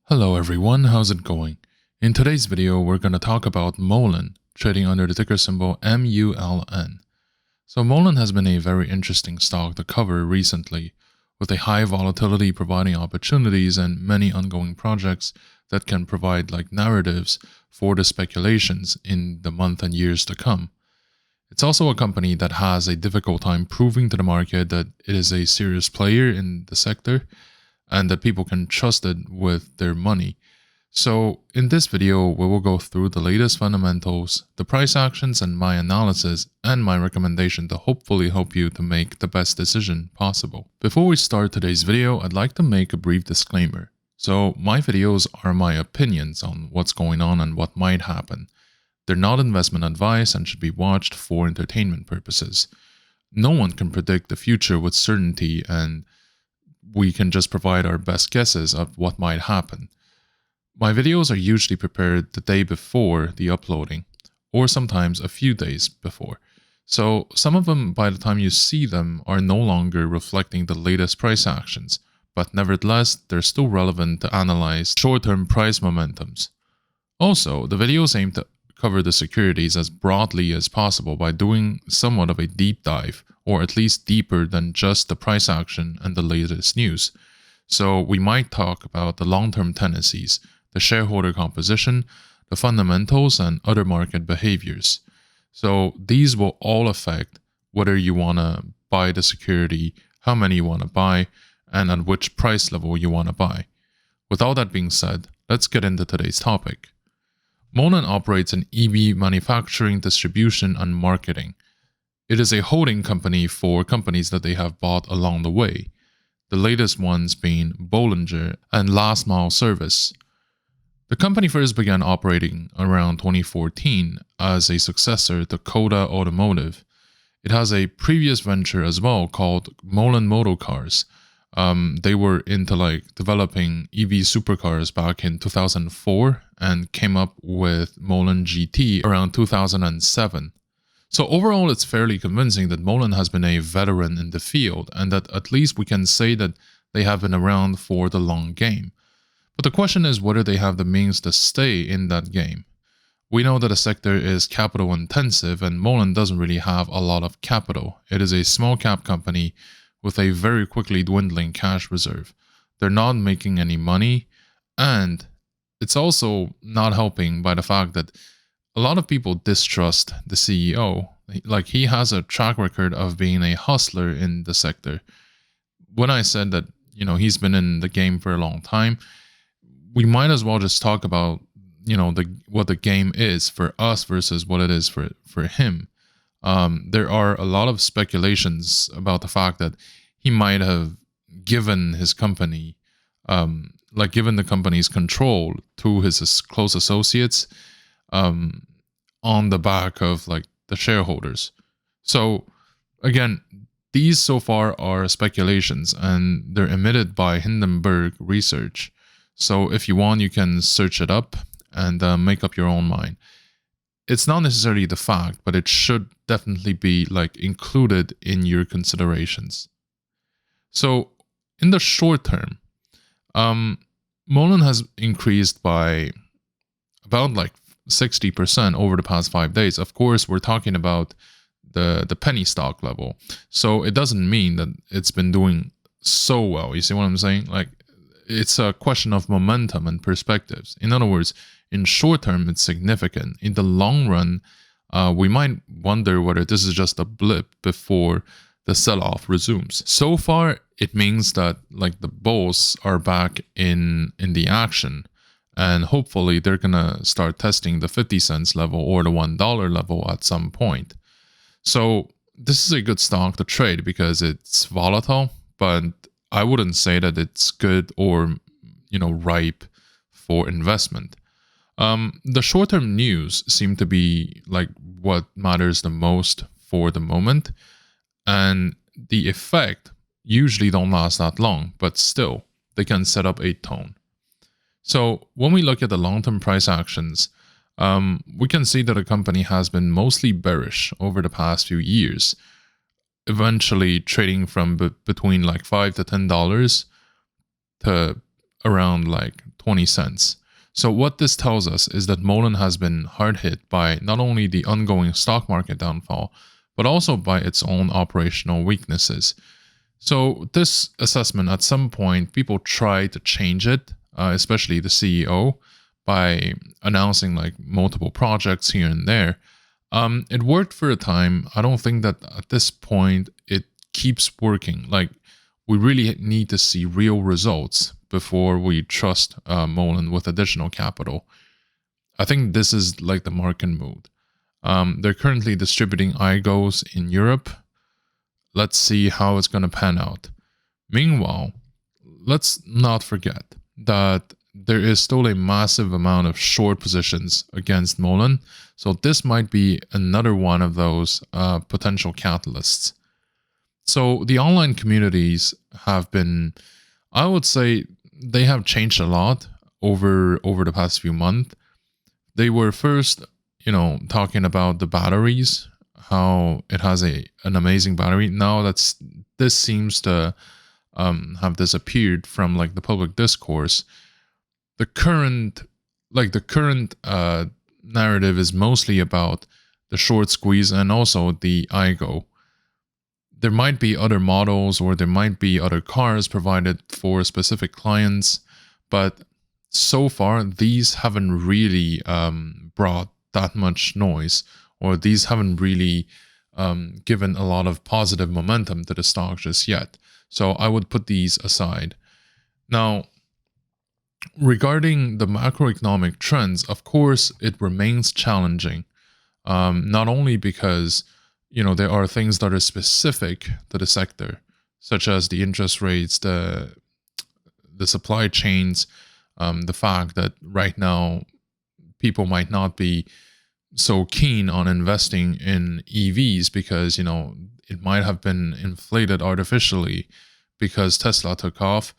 Hello everyone, how's it going? In today's video, we're going to talk about Mullen, trading under the ticker symbol MULN. So Mullen has been a very interesting stock to cover recently, with a high volatility providing opportunities and many ongoing projects that can provide narratives for the speculations in the month and years to come. It's also a company that has a difficult time proving to the market that it is a serious player in the sector, and that people can trust it with their money. So in this video, we will go through the latest fundamentals, the price actions, and my analysis and my recommendation to hopefully help you to make the best decision possible. Before we start today's video, I'd like to make a brief disclaimer. So my videos are my opinions on what's going on and what might happen. They're not investment advice and should be watched for entertainment purposes. No one can predict the future with certainty, and we can just provide our best guesses of what might happen. My videos are usually prepared the day before the uploading, or sometimes a few days before. So some of them, by the time you see them, are no longer reflecting the latest price actions, but nevertheless, they're still relevant to analyze short-term price momentums. Also, the videos aim to cover the securities as broadly as possible by doing somewhat of a deep dive, or at least deeper than just the price action and the latest news. So we might talk about the long-term tendencies, the shareholder composition, the fundamentals, and other market behaviors. So these will all affect whether you want to buy the security, how many you want to buy, and at which price level you want to buy. With all that being said, let's get into today's topic. Mullen operates an EV manufacturing, distribution, and marketing. It is a holding company for companies that they have bought along the way, the latest ones being Bollinger and Last Mile Service. The company first began operating around 2014 as a successor to Coda Automotive. It has a previous venture as well called Mullen Motorcars. They were into developing EV supercars back in 2004 and came up with Mullen GT around 2007. So overall, it's fairly convincing that Mullen has been a veteran in the field, and that at least we can say that they have been around for the long game. But the question is whether they have the means to stay in that game. We know that the sector is capital intensive, and Mullen doesn't really have a lot of capital. It is a small cap company with a very quickly dwindling cash reserve. They're not making any money, and it's also not helping by the fact that a lot of people distrust the CEO. He has a track record of being a hustler in the sector. When I said that, he's been in the game for a long time, we might as well just talk about, what the game is for us versus what it is for him. There are a lot of speculations about the fact that he might have given his company, given the company's control to his close associates, on the back of the shareholders. So again, these so far are speculations, and they're emitted by Hindenburg Research. So if you want, you can search it up and make up your own mind. It's not necessarily the fact, but it should definitely be included in your considerations. So in the short term, Mullen has increased by about 60% over the past 5 days. Of course, we're talking about the penny stock level. So it doesn't mean that it's been doing so well. You see what I'm saying? It's a question of momentum and perspectives. In other words, in short term, it's significant. In the long run, we might wonder whether this is just a blip before the sell-off resumes. So far, it means that the bulls are back in the action. And hopefully they're going to start testing the 50 cents level or the $1 level at some point. So this is a good stock to trade because it's volatile, but I wouldn't say that it's good or, ripe for investment. The short-term news seem to be what matters the most for the moment. And the effect usually don't last that long, but still, they can set up a tone. So when we look at the long-term price actions, we can see that a company has been mostly bearish over the past few years, eventually trading from between $5 to $10 to around 20 cents. So what this tells us is that Mullen has been hard hit by not only the ongoing stock market downfall, but also by its own operational weaknesses. So this assessment, at some point, people try to change it, especially the CEO, by announcing like multiple projects here and there. It worked for a time. I don't think that at this point it keeps working. Like, we really need to see real results before we trust Mullen with additional capital. I think this is like the market mood. They're currently distributing IGOs in Europe. Let's see how it's going to pan out. Meanwhile, let's not forget that there is still a massive amount of short positions against Mullen. So this might be another one of those potential catalysts. So the online communities have been, I would say, they have changed a lot over the past few months. They were first, talking about the batteries, how it has an amazing battery. Now this seems to have disappeared from like the public discourse. The current narrative is mostly about the short squeeze and also the IGO. There might be other models or there might be other cars provided for specific clients, but so far these haven't really brought that much noise, or these haven't really given a lot of positive momentum to the stock just yet. So I would put these aside. Now, regarding the macroeconomic trends, of course, it remains challenging, not only because there are things that are specific to the sector, such as the interest rates, the supply chains, the fact that right now people might not be so keen on investing in EVs because, it might have been inflated artificially because Tesla took off,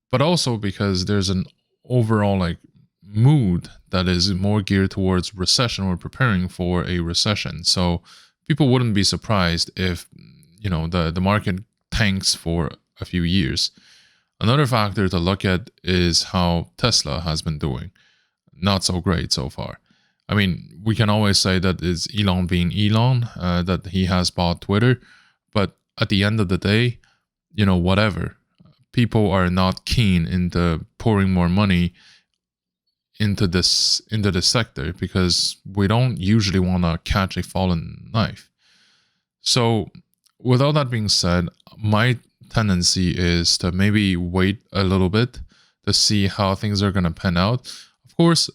but also because there's an overall like mood that is more geared towards recession or preparing for a recession. So people wouldn't be surprised if, the market tanks for a few years. Another factor to look at is how Tesla has been doing. Not so great so far. I mean, we can always say that it's Elon being Elon, that he has bought Twitter, but at the end of the day, whatever. People are not keen into pouring more money into this sector because we don't usually want to catch a fallen knife. So with all that being said, my tendency is to maybe wait a little bit to see how things are going to pan out. Of course,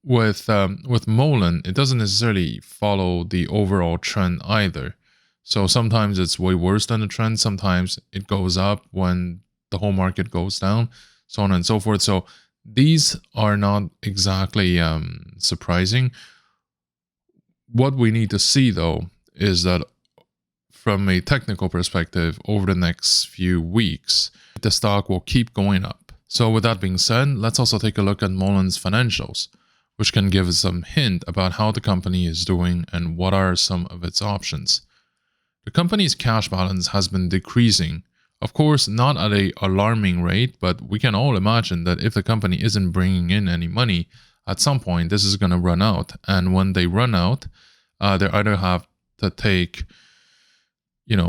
with Mullen, it doesn't necessarily follow the overall trend either. So sometimes it's way worse than the trend. Sometimes it goes up when the whole market goes down, so on and so forth. So these are not exactly surprising. What we need to see, though, is that from a technical perspective, over the next few weeks, the stock will keep going up. So with that being said, let's also take a look at Mullen's financials, which can give us some hint about how the company is doing and what are some of its options. The company's cash balance has been decreasing. Of course, not at an alarming rate, but we can all imagine that if the company isn't bringing in any money, at some point this is going to run out. And when they run out, they either have to take,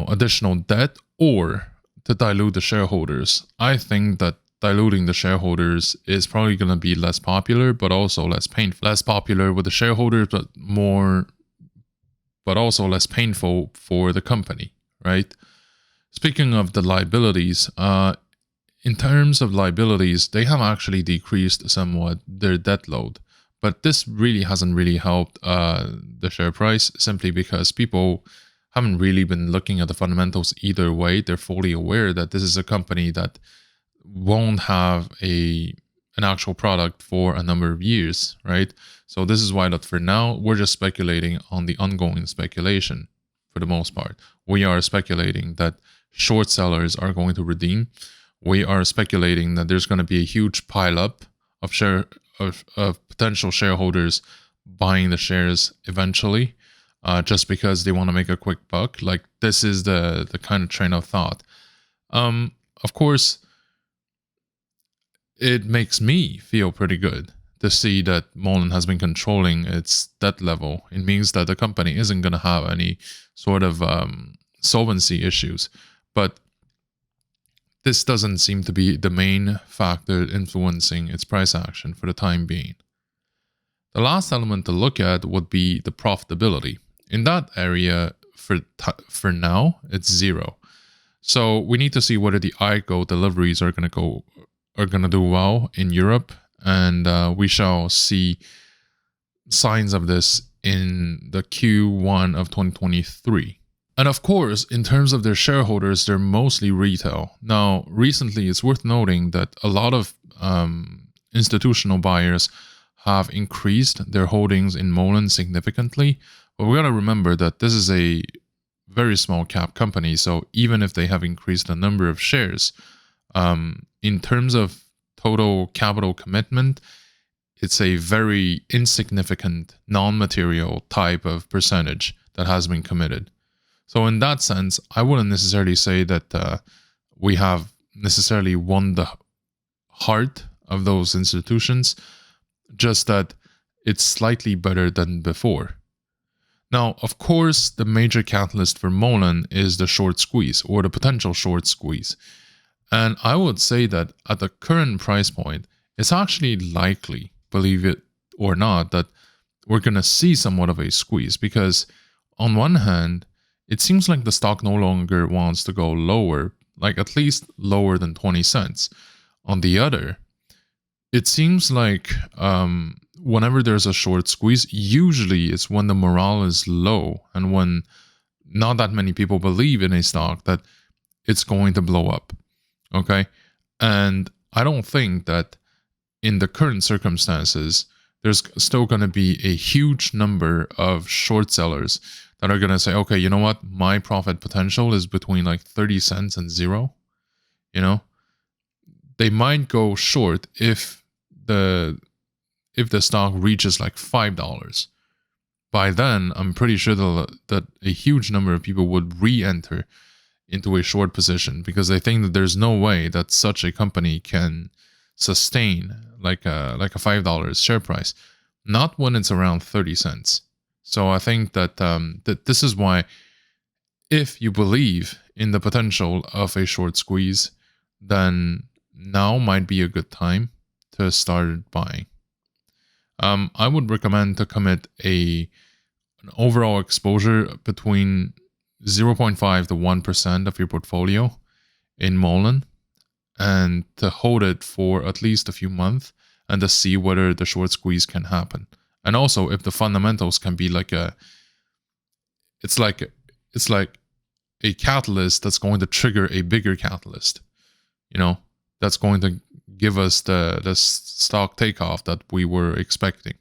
additional debt or to dilute the shareholders. I think that diluting the shareholders is probably going to be less popular, but also less painful. Less popular with the shareholders, but also less painful for the company, right? Speaking of the liabilities, in terms of liabilities, they have actually decreased somewhat their debt load. But this really hasn't really helped the share price, simply because people haven't really been looking at the fundamentals either way. They're fully aware that this is a company that won't have an actual product for a number of years, right? So this is why that for now, we're just speculating on the ongoing speculation for the most part. We are speculating that short sellers are going to redeem. We are speculating that there's going to be a huge pileup of potential shareholders buying the shares eventually, just because they want to make a quick buck. Like, this is the kind of train of thought. Of course, it makes me feel pretty good to see that Mullen has been controlling its debt level. It means that the company isn't going to have any sort of solvency issues. But this doesn't seem to be the main factor influencing its price action for the time being. The last element to look at would be the profitability. In that area, for now, it's 0. So we need to see whether the iGo deliveries are going to do well in Europe, and we shall see signs of this in the Q1 of 2023. And of course, in terms of their shareholders, they're mostly retail. Now, recently, it's worth noting that a lot of institutional buyers have increased their holdings in Mullen significantly. But we got to remember that this is a very small cap company. So even if they have increased the number of shares, in terms of total capital commitment, it's a very insignificant, non-material type of percentage that has been committed. So in that sense, I wouldn't necessarily say that we have necessarily won the heart of those institutions, just that it's slightly better than before. Now, of course, the major catalyst for Mullen is the short squeeze, or the potential short squeeze. And I would say that at the current price point, it's actually likely, believe it or not, that we're going to see somewhat of a squeeze, because on one hand, it seems like the stock no longer wants to go lower, like at least lower than 20 cents. On the other, it seems like whenever there's a short squeeze, usually it's when the morale is low and when not that many people believe in a stock that it's going to blow up. Okay? And I don't think that in the current circumstances, there's still going to be a huge number of short sellers that are going to say, okay, you know what? My profit potential is between like 30 cents and 0. You know, they might go short if the stock reaches like $5. By then, I'm pretty sure that a huge number of people would re-enter into a short position because they think that there's no way that such a company can sustain like a $5 share price, not when it's around 30 cents. So I think that that this is why, if you believe in the potential of a short squeeze, then now might be a good time to start buying. I would recommend to commit an overall exposure between 0.5 to 1% of your portfolio in Mullen, and to hold it for at least a few months and to see whether the short squeeze can happen. And also if the fundamentals can be like it's like a catalyst that's going to trigger a bigger catalyst, you know, that's going to give us the stock takeoff that we were expecting.